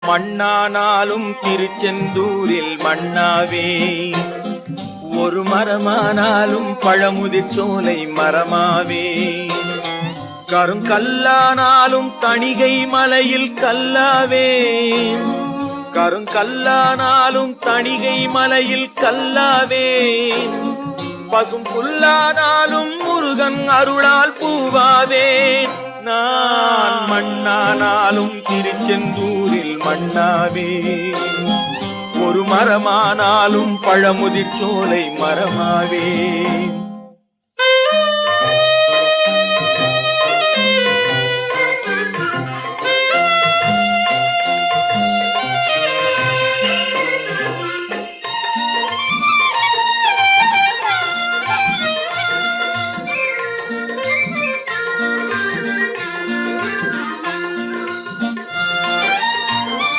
மண்ணானாலும் திருச்செந்தூரில் மண்ணாவே, ஒரு மரமானாலும் பழமுதிர் சோலை மரமாவே, கருங்கல்லானாலும் தணிகை மலையில் கல்லாவே, கருங்கல்லானாலும் தணிகை மலையில் கல்லாவே, பசும் புல்லானாலும் முருகன் அருளால் பூவாவேன். நான் மண்ணானாலும் திருச்செந்தூரில் மண்ணாவே, ஒரு மரமானாலும் பழமுதிர் சோலை மரமாவே.